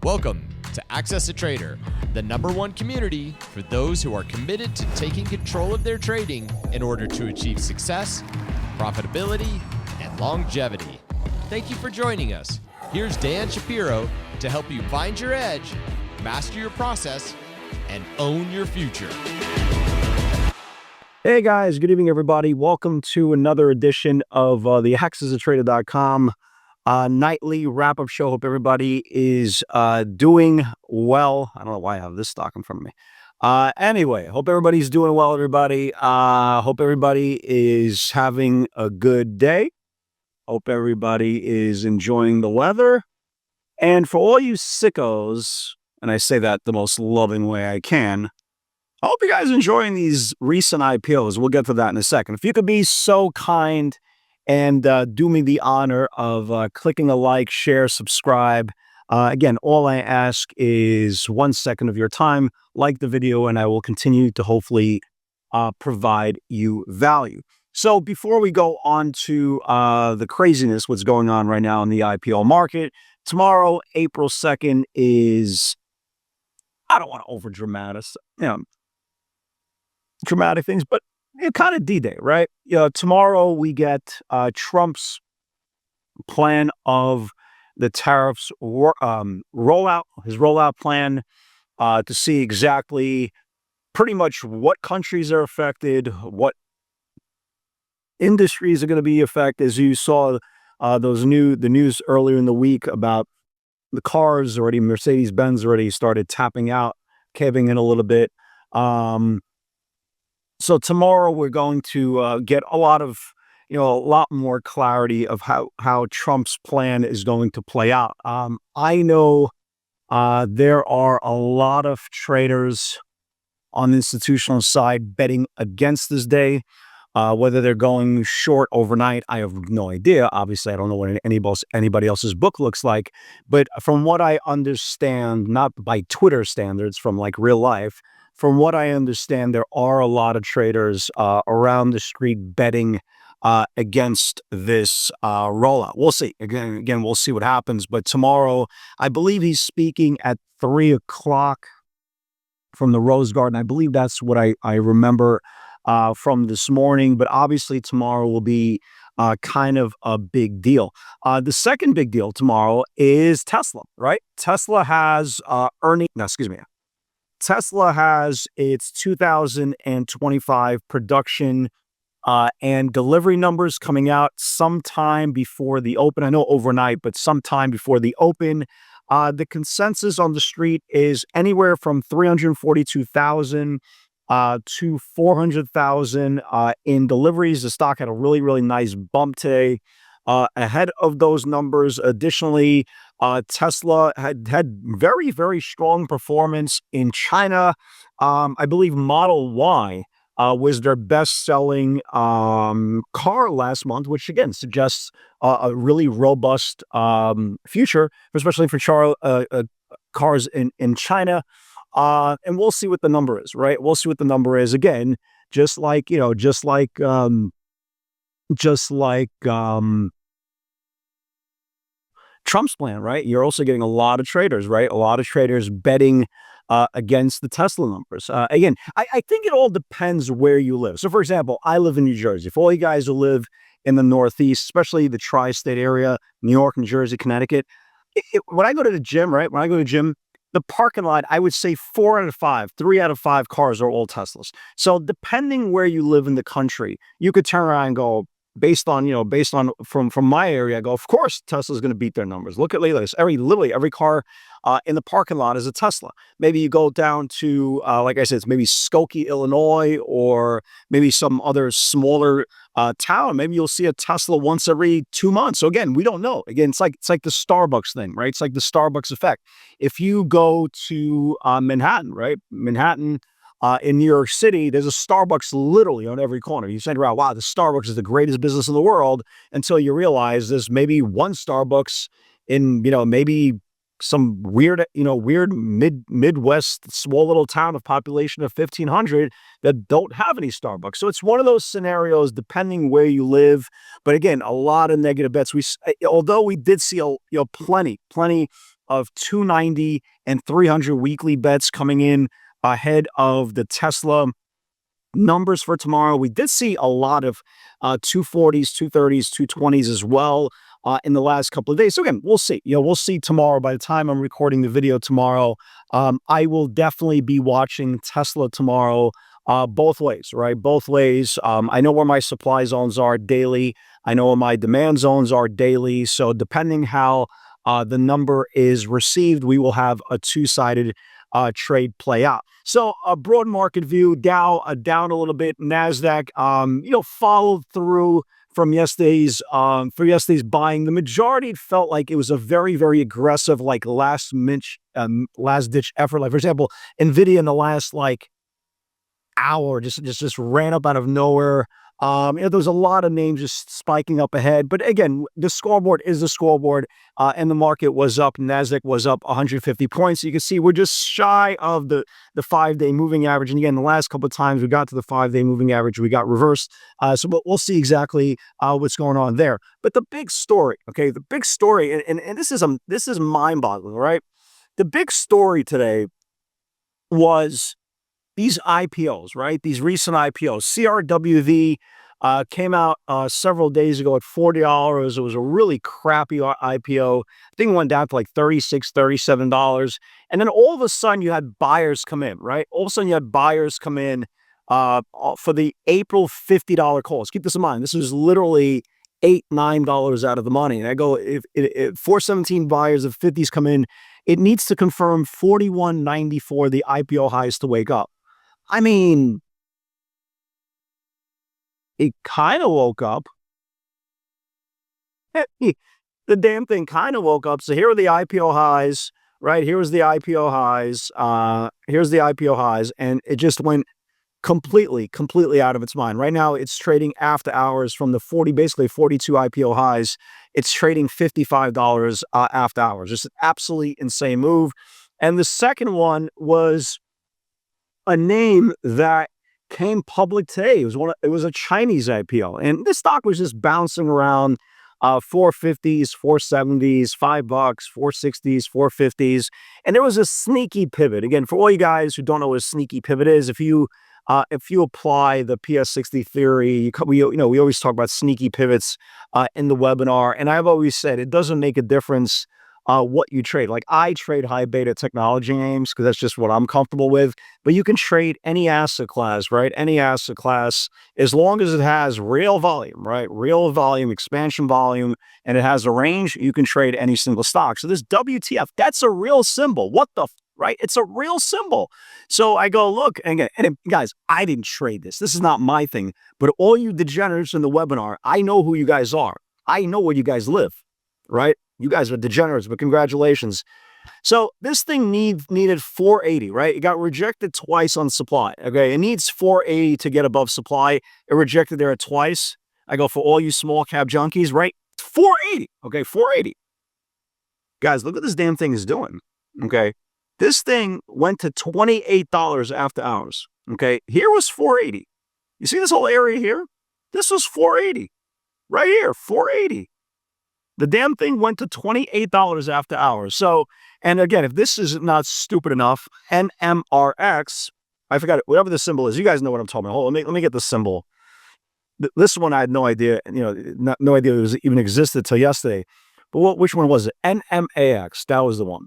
Welcome to Access a Trader, the #1 community for those who are committed to taking control of their trading in order to achieve success, profitability, and longevity. Thank you for joining us. Here's Dan Shapiro to help you find your edge, master your process, and own your future. Hey guys, good evening everybody. Welcome to another edition of the accessatrader.com nightly wrap-up show. Hope everybody is doing well. I don't know why I have this stock in front of me. Anyway, hope everybody's doing well, everybody. Hope everybody is having a good day. Hope everybody is enjoying the weather. And for all you sickos, and I say that the most loving way I can, I hope you guys are enjoying these recent IPOs. We'll get to that in a second. If you could be so kind and do me the honor of clicking a like, share, subscribe. Again, all I ask is 1 second of your time. Like the video, and I will continue to hopefully provide you value. So before we go on to the craziness, what's going on right now in the IPO market, tomorrow, April 2nd, is, I don't want to over-dramatic, dramatic things, but kind of D-Day, right? Tomorrow we get Trump's plan of the tariffs rollout, his rollout plan to see exactly pretty much what countries are affected, what industries are going to be affected. As you saw the news earlier in the week about the cars already, Mercedes-Benz already started tapping out, caving in a little bit. So tomorrow we're going to get a lot more clarity of how Trump's plan is going to play out. I know there are a lot of traders on the institutional side betting against this day. Whether they're going short overnight, I have no idea. Obviously, I don't know what anybody else's book looks like. But from what I understand, not by Twitter standards, from like real life, from what I understand, there are a lot of traders around the street betting against this rollout. We'll see. Again, we'll see what happens. But tomorrow, I believe he's speaking at 3 o'clock from the Rose Garden. I believe that's what I remember from this morning. But obviously, tomorrow will be kind of a big deal. The second big deal tomorrow is Tesla, right? Tesla has Tesla has its 2025 production and delivery numbers coming out sometime before the open. I know overnight, but sometime before the open. The consensus on the street is anywhere from 342,000 to 400,000 in deliveries. The stock had a really, really nice bump today ahead of those numbers. Additionally, Tesla had very, very strong performance in China. I believe Model Y was their best-selling car last month, which again suggests a really robust future, especially for cars in China. And we'll see what the number is, right? We'll see what the number is. Again, just like Trump's plan, right? You're also getting a lot of traders, right? A lot of traders betting against the Tesla numbers. Again, I think it all depends where you live. So, for example, I live in New Jersey. For all you guys who live in the Northeast, especially the tri-state area, New York, New Jersey, Connecticut, when I go to the gym, right? When I go to the gym, the parking lot, I would say 3 out of 5 cars are all Teslas. So depending where you live in the country, you could turn around and go, based on from my area, I go, of course, Tesla's going to beat their numbers. Look at this. Literally every car in the parking lot is a Tesla. Maybe you go down to, like I said, it's maybe Skokie, Illinois, or maybe some other smaller town. Maybe you'll see a Tesla once every 2 months. So again, we don't know. Again, it's like the Starbucks thing, right? It's like the Starbucks effect. If you go to Manhattan, right? Manhattan, in New York City, there's a Starbucks literally on every corner. You say, wow, the Starbucks is the greatest business in the world, until you realize there's maybe one Starbucks in, maybe some weird Midwest small little town of population of 1,500 that don't have any Starbucks. So it's one of those scenarios depending where you live. But again, a lot of negative bets. Although we did see plenty of 290 and 300 weekly bets coming in ahead of the Tesla numbers for tomorrow. We did see a lot of 240s, 230s, 220s as well in the last couple of days. So again, we'll see. We'll see tomorrow. By the time I'm recording the video tomorrow, I will definitely be watching Tesla tomorrow both ways, right? Both ways. I know where my supply zones are daily. I know where my demand zones are daily. So depending how the number is received, we will have a two-sided trade play out. So a broad market view, Dow down a little bit, Nasdaq, followed through from yesterday's buying. The majority felt like it was a very, very aggressive, like last ditch effort. Like for example, Nvidia in the last hour just ran up out of nowhere. There was a lot of names just spiking up ahead. But again, the scoreboard is the scoreboard, and the market was up. Nasdaq was up 150 points. You can see we're just shy of the 5-day moving average. And again, the last couple of times we got to the 5-day moving average, we got reversed. So we'll see exactly what's going on there. But the big story, okay, the big story, and this is mind-boggling, right? The big story today was these IPOs, right? These recent IPOs. CRWV came out several days ago at $40. It was a really crappy IPO. I think it went down to like $36, $37. And then all of a sudden you had buyers come in, right? All of a sudden you had buyers come in for the April $50 calls. Keep this in mind. This was literally $8, $9 out of the money. And I go, if 417 buyers of 50s come in, it needs to confirm 41.94 the IPO highs to wake up. I mean, it kind of woke up. The damn thing kind of woke up. So here are the IPO highs, right? Here's the IPO highs. Here's the IPO highs. And it just went completely out of its mind. Right now, it's trading after hours from the basically 42 IPO highs. It's trading $55 after hours. Just an absolutely insane move. And the second one was a name that came public today. It was a Chinese IPO, and this stock was just bouncing around 450s, 470s, $5, 460s, 450s, and there was a sneaky pivot. Again, for all you guys who don't know what a sneaky pivot is, if you apply the PS60 theory, we always talk about sneaky pivots in the webinar, and I've always said it doesn't make a difference what you trade. Like I trade high beta technology names because that's just what I'm comfortable with. But you can trade any asset class, right? Any asset class, as long as it has real volume, right? Real volume, expansion volume, and it has a range, you can trade any single stock. So this WTF, that's a real symbol. What the right? It's a real symbol. So I go, look, and guys, I didn't trade this. This is not my thing. But all you degenerates in the webinar, I know who you guys are. I know where you guys live, right? You guys are degenerates, but congratulations. So this thing needed 480, right? It got rejected twice on supply. Okay, it needs 480 to get above supply. It rejected there at twice. I go, for all you small cap junkies, right? 480. Okay, 480. Guys, look what this damn thing is doing. Okay, this thing went to $28 after hours. Okay, here was 480. You see this whole area here? This was 480. Right here, 480. The damn thing went to $28 after hours. So, and again, if this is not stupid enough, NMRX, I forgot it, whatever the symbol is. You guys know what I'm talking about. Hold on, let me get the symbol. This one I had no idea, no idea it even existed till yesterday. But which one was it? NMAX, that was the one.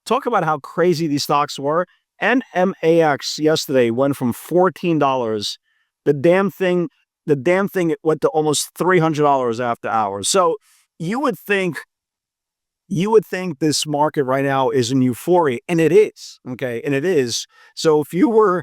Talk about how crazy these stocks were. NMAX yesterday went from $14. The damn thing it went to almost $300 after hours. So you would think this market right now is in euphoria, and it is, okay, and it is. So if you were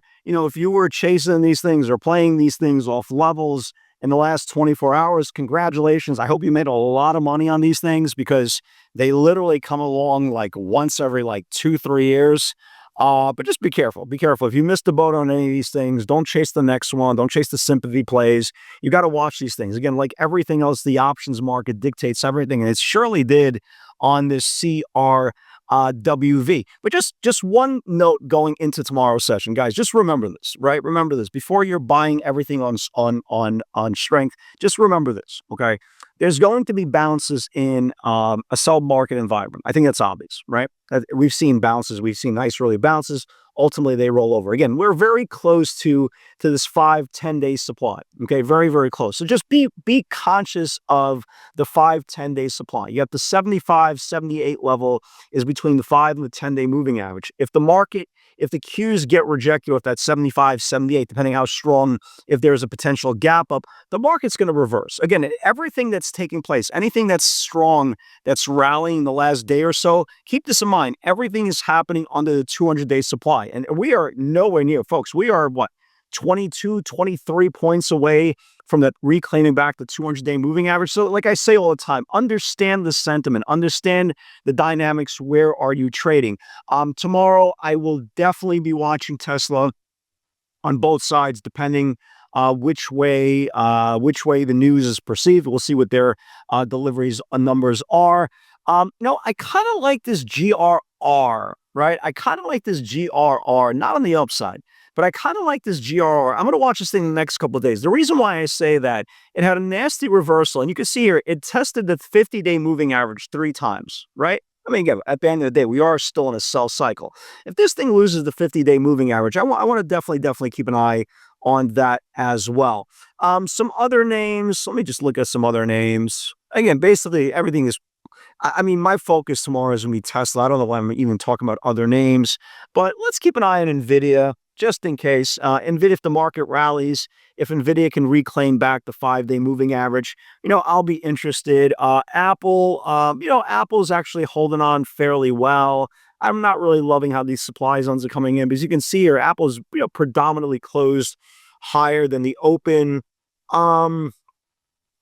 chasing these things or playing these things off levels in the last 24 hours, congratulations. I hope you made a lot of money on these things because they literally come along like once every 2-3 years. But just be careful. Be careful. If you missed the boat on any of these things, don't chase the next one. Don't chase the sympathy plays. You got to watch these things. Again, like everything else, the options market dictates everything, and it surely did on this CRWV. But just one note going into tomorrow's session, guys. Just remember this, right? Remember this before you're buying everything on strength. Just remember this, okay? there's going to be bounces in a sell market environment. I think that's obvious, right? We've seen bounces. We've seen nice early bounces. Ultimately, they roll over. Again, we're very close to this 5-10 day supply. Okay, very, very close. So just be conscious of the 5-10 day supply. You have the 75, 78 level is between the 5 and the 10-day moving average. If the Qs get rejected with that 75, 78, depending how strong, if there's a potential gap up, the market's going to reverse. Again, everything that's taking place, anything that's strong, that's rallying the last day or so, keep this in mind. Everything is happening under the 200-day supply. And we are nowhere near, folks. We are, 22, 23 points away from that reclaiming back the 200-day moving average. So like I say all the time, understand the sentiment, understand the dynamics. Where are you trading? Tomorrow, I will definitely be watching Tesla on both sides, depending which way the news is perceived. We'll see what their deliveries numbers are. I kind of like this GRR, right? I kind of like this GRR, not on the upside, but I kind of like this GRR. I'm going to watch this thing the next couple of days. The reason why I say that, it had a nasty reversal, and you can see here, it tested the 50-day moving average 3 times, right? I mean, again, at the end of the day, we are still in a sell cycle. If this thing loses the 50-day moving average, I want to definitely keep an eye on that as well. Some other names, let me just look at some other names. Again, basically, everything is, I mean, my focus tomorrow is going to be Tesla. I don't know why I'm even talking about other names, but let's keep an eye on NVIDIA just in case. NVIDIA, if the market rallies, if NVIDIA can reclaim back the 5-day moving average, I'll be interested. Apple, Apple's actually holding on fairly well. I'm not really loving how these supply zones are coming in, because you can see here, Apple's, predominantly closed higher than the open.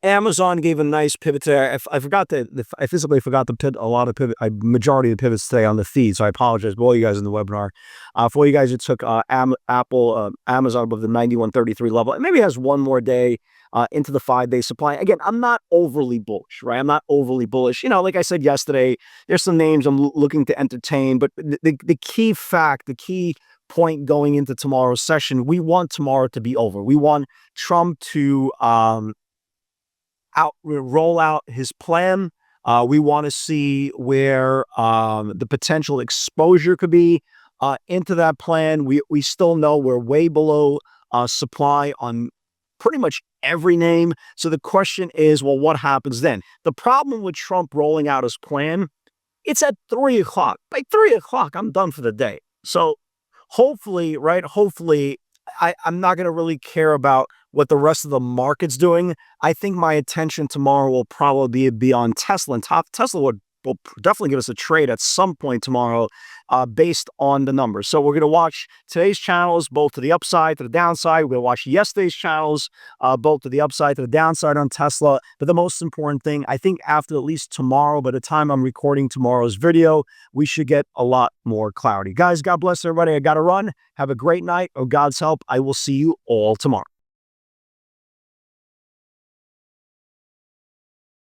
Amazon gave a nice pivot today. I forgot I physically forgot to put a lot of majority of the pivots today on the feed, so I apologize for all you guys in the webinar. For all you guys who took Amazon above the 91.33 level, it maybe has one more day into the 5-day supply. Again, I'm not overly bullish, right? I'm not overly bullish. Like I said yesterday, there's some names I'm looking to entertain, but the key fact, the key point going into tomorrow's session, we want tomorrow to be over. We want Trump to roll out his plan. We want to see where the potential exposure could be into that plan. We still know we're way below supply on pretty much every name. So the question is, well, what happens then? The problem with Trump rolling out his plan, it's at 3 o'clock. By 3 o'clock, I'm done for the day. So hopefully, right? Hopefully, I'm not going to really care about what the rest of the market's doing. I think my attention tomorrow will probably be on Tesla. And Tesla will definitely give us a trade at some point tomorrow based on the numbers. So we're going to watch today's channels, both to the upside, to the downside. We're going to watch yesterday's channels, both to the upside, to the downside on Tesla. But the most important thing, I think after at least tomorrow, by the time I'm recording tomorrow's video, we should get a lot more clarity. Guys, God bless everybody. I got to run. Have a great night. Or God's help, I will see you all tomorrow.